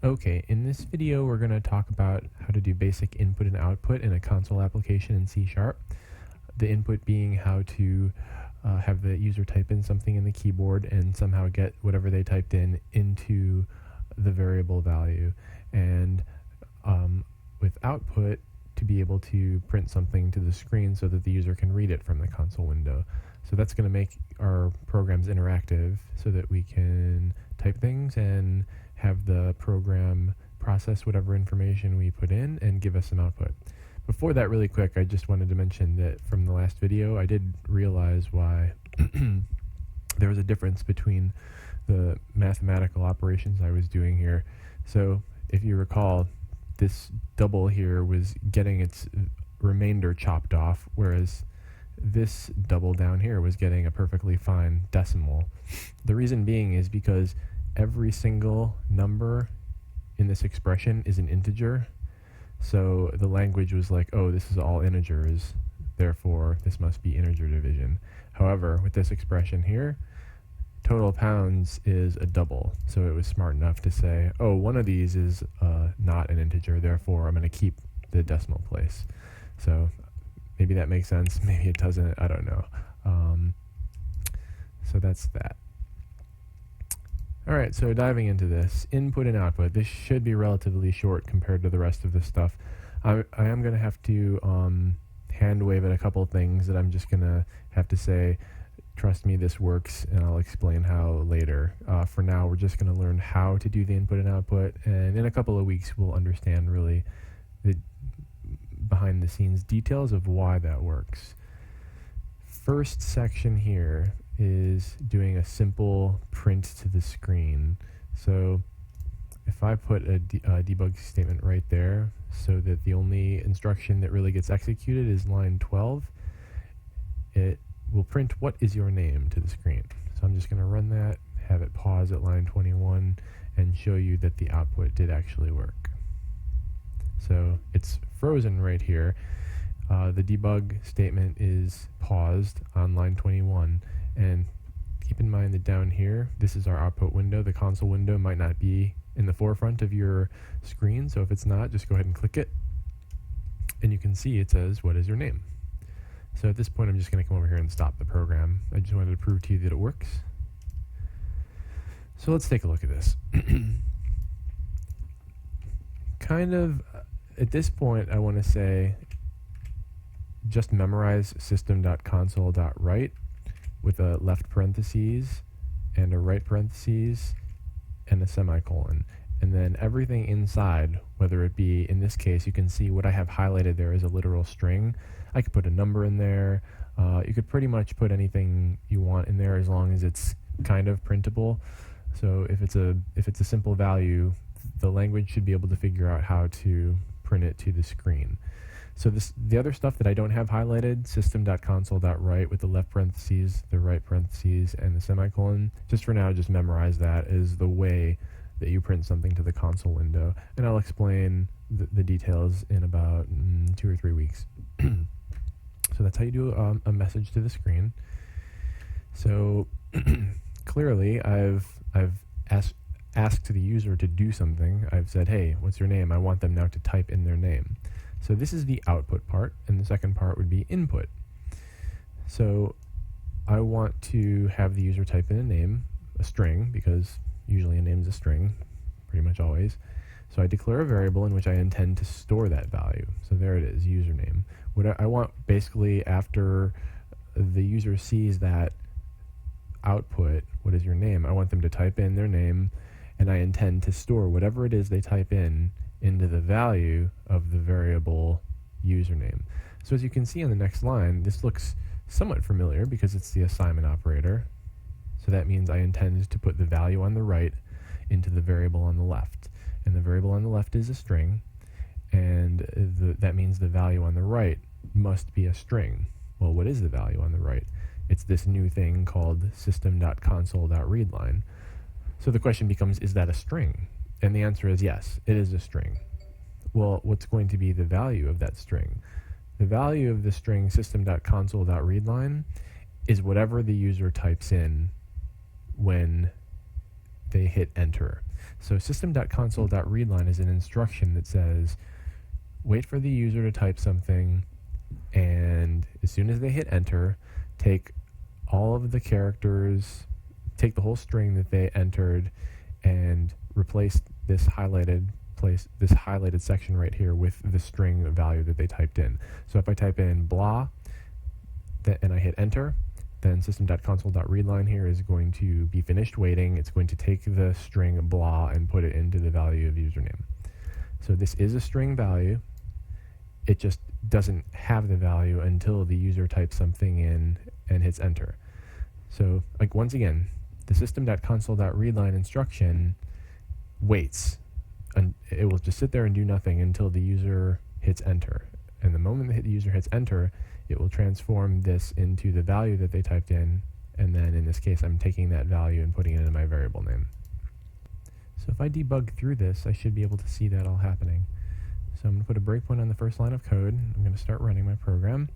Okay, in this video we're going to talk about how to do basic input and output in a console application in C#. The input being how to have the user type in something in the keyboard and somehow get whatever they typed in into the variable value. And with output, to be able to print something to the screen so that the user can read it from the console window. So that's going to make our programs interactive so that we can type things and have the program process whatever information we put in and give us some output. Before that, really quick, I just wanted to mention that from the last video, I did realize why there was a difference between the mathematical operations I was doing here. So if you recall, this double here was getting its remainder chopped off, whereas this double down here was getting a perfectly fine decimal. The reason being is because every single number in this expression is an integer. So the language was like, oh, this is all integers, therefore this must be integer division. However, with this expression here, total pounds is a double. So it was smart enough to say, oh, one of these is not an integer, therefore I'm going to keep the decimal place. So maybe that makes sense, maybe it doesn't, I don't know. So that's that. Alright, so diving into this, input and output. This should be relatively short compared to the rest of this stuff. I am going to have to hand wave at a couple things that I'm just going to have to say, trust me, this works, and I'll explain how later. For now, we're just going to learn how to do the input and output, and in a couple of weeks, we'll understand really the behind-the-scenes details of why that works. First section here is doing a simple print to the screen. So if I put a debug statement right there so that the only instruction that really gets executed is line 12, it will print what is your name to the screen. So I'm just going to run that, have it pause at line 21, and show you that the output did actually work. So it's frozen right here. The debug statement is paused on line 21, and keep in mind that down here, this is our output window. The console window might not be in the forefront of your screen, so if it's not, just go ahead and click it, and you can see it says, what is your name? So at this point, I'm just going to come over here and stop the program. I just wanted to prove to you that it works. So let's take a look at this. At this point, I want to say, just memorize system.console.write with a left parentheses and a right parentheses and a semicolon. And then everything inside, whether it be, in this case, you can see what I have highlighted there is a literal string. I could put a number in there. You could pretty much put anything you want in there as long as it's kind of printable. So if it's a simple value, the language should be able to figure out how to print it to the screen. So the other stuff that I don't have highlighted, system.console.write with the left parentheses, the right parentheses, and the semicolon, just for now, just memorize that as the way that you print something to the console window. And I'll explain the details in about 2 or 3 weeks. So that's how you do a message to the screen. So clearly, I've asked the user to do something. I've said, hey, what's your name? I want them now to type in their name. So this is the output part, and the second part would be input. So I want to have the user type in a name, a string, because usually a name is a string, pretty much always. So I declare a variable in which I intend to store that value. So there it is, username. What I want basically after the user sees that output, what is your name, I want them to type in their name, and I intend to store whatever it is they type in into the value of the variable username. So as you can see on the next line, this looks somewhat familiar because it's the assignment operator. So that means I intend to put the value on the right into the variable on the left. And the variable on the left is a string, and that means the value on the right must be a string. Well, what is the value on the right? It's this new thing called system.console.readline. So the question becomes, is that a string? And the answer is yes, it is a string. Well, what's going to be the value of that string? The value of the string system.console.readline is whatever the user types in when they hit enter. So system.console.readline is an instruction that says, wait for the user to type something, and as soon as they hit enter, take all of the characters, take the whole string that they entered, and replace this highlighted section right here with the string value that they typed in. So if I type in blah, and I hit enter, then system.console.readline here is going to be finished waiting. It's going to take the string blah and put it into the value of username. So this is a string value. It just doesn't have the value until the user types something in and hits enter. So, like, once again, the system.console.readline instruction waits, and it will just sit there and do nothing until the user hits enter. And the moment the user hits enter, it will transform this into the value that they typed in, and then in this case I'm taking that value and putting it into my variable name. So if I debug through this, I should be able to see that all happening. So I'm going to put a breakpoint on the first line of code. I'm going to start running my program,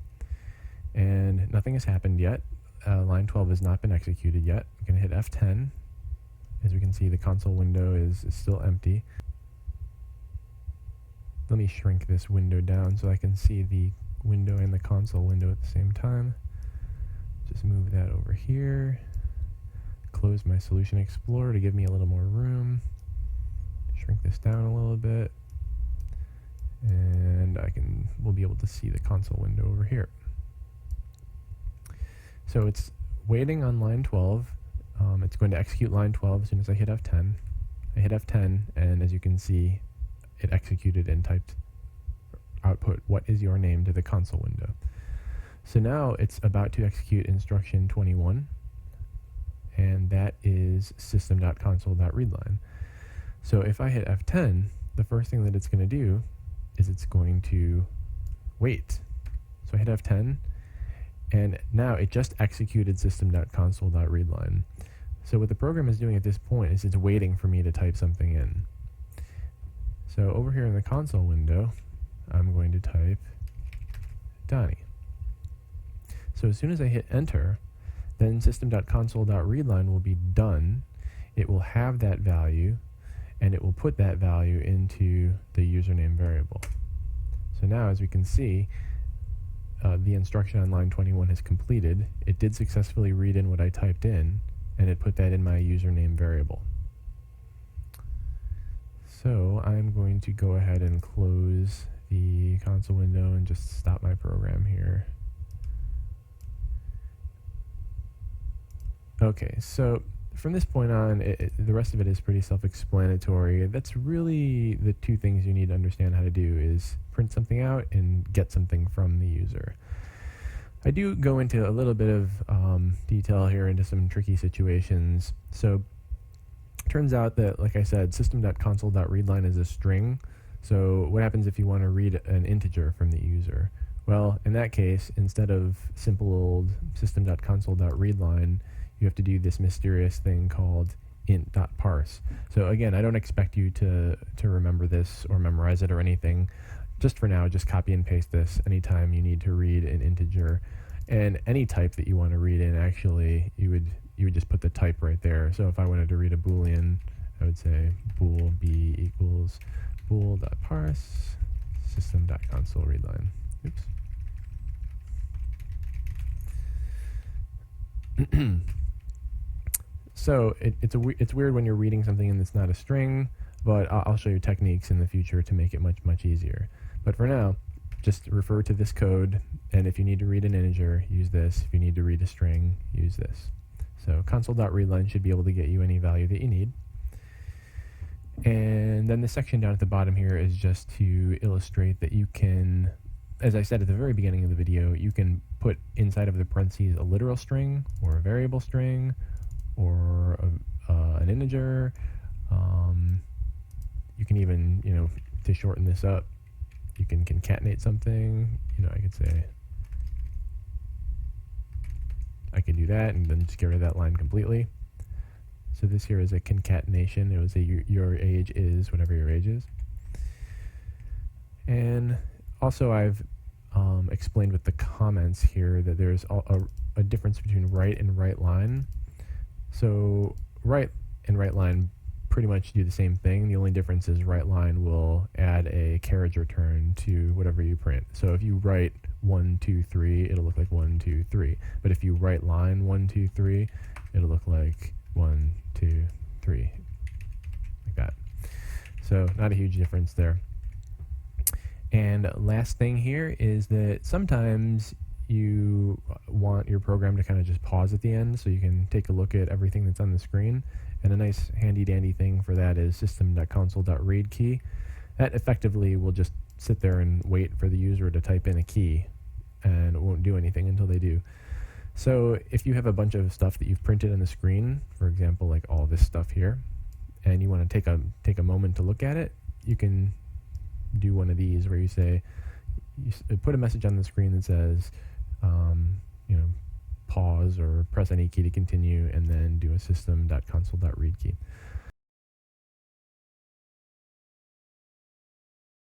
and nothing has happened yet. Line 12 has not been executed yet. I'm going to hit F10. As we can see, the console window is still empty. Let me shrink this window down so I can see the window and the console window at the same time. Just move that over here. Close my Solution Explorer to give me a little more room. Shrink this down a little bit. And we'll be able to see the console window over here. So it's waiting on line 12. It's going to execute line 12 as soon as I hit F10. I hit F10, and as you can see, it executed and typed output, what is your name, to the console window. So now it's about to execute instruction 21, and that is system.console.readline. So if I hit F10, the first thing that it's going to do is it's going to wait. So I hit F10, and now it just executed system.console.readline. So what the program is doing at this point is it's waiting for me to type something in. So over here in the console window, I'm going to type Donnie. So as soon as I hit enter, then system.console.readline will be done. It will have that value, and it will put that value into the username variable. So now, as we can see, the instruction on line 21 has completed. It did successfully read in what I typed in, and it put that in my username variable. So I'm going to go ahead and close the console window and just stop my program here. Okay, so from this point on, the rest of it is pretty self-explanatory. That's really the two things you need to understand how to do, is print something out and get something from the user. I do go into a little bit of detail here into some tricky situations. So it turns out that, like I said, system.console.readline is a string. So what happens if you want to read an integer from the user? Well, in that case, instead of simple old system.console.readline, you have to do this mysterious thing called int.parse. So again, I don't expect you to remember this or memorize it or anything. Just for now, just copy and paste this anytime you need to read an integer. And any type that you want to read in, actually, you would just put the type right there. So if I wanted to read a Boolean, I would say bool b equals bool.parse system.console.readline. Oops. So it's weird when you're reading something and it's not a string, but I'll show you techniques in the future to make it much easier. But for now, just refer to this code, and if you need to read an integer, use this. If you need to read a string, use this. So console.readline should be able to get you any value that you need. And then the section down at the bottom here is just to illustrate that you can, as I said at the very beginning of the video, you can put inside of the parentheses a literal string or a variable string or an integer. You can even, to shorten this up, you can concatenate something. I could say, I could do that and then just get rid of that line completely. So this here is a concatenation. It would say your age is whatever your age is. And also I've explained with the comments here that there's a difference between right and right line. So right and right line pretty much do the same thing. The only difference is WriteLine will add a carriage return to whatever you print. So if you write 1, 2, 3, it'll look like 1, 2, 3. But if you write line 1, 2, 3, it'll look like 1, 2, 3, like that. So not a huge difference there. And last thing here is that sometimes you want your program to kind of just pause at the end so you can take a look at everything that's on the screen. And a nice handy dandy thing for that is system.console.readkey. That effectively will just sit there and wait for the user to type in a key, and it won't do anything until they do. So if you have a bunch of stuff that you've printed on the screen, for example, like all this stuff here, and you want to take a moment to look at it, you can do one of these where you say, put a message on the screen that says, pause or press any key to continue, and then do a system.console.readkey.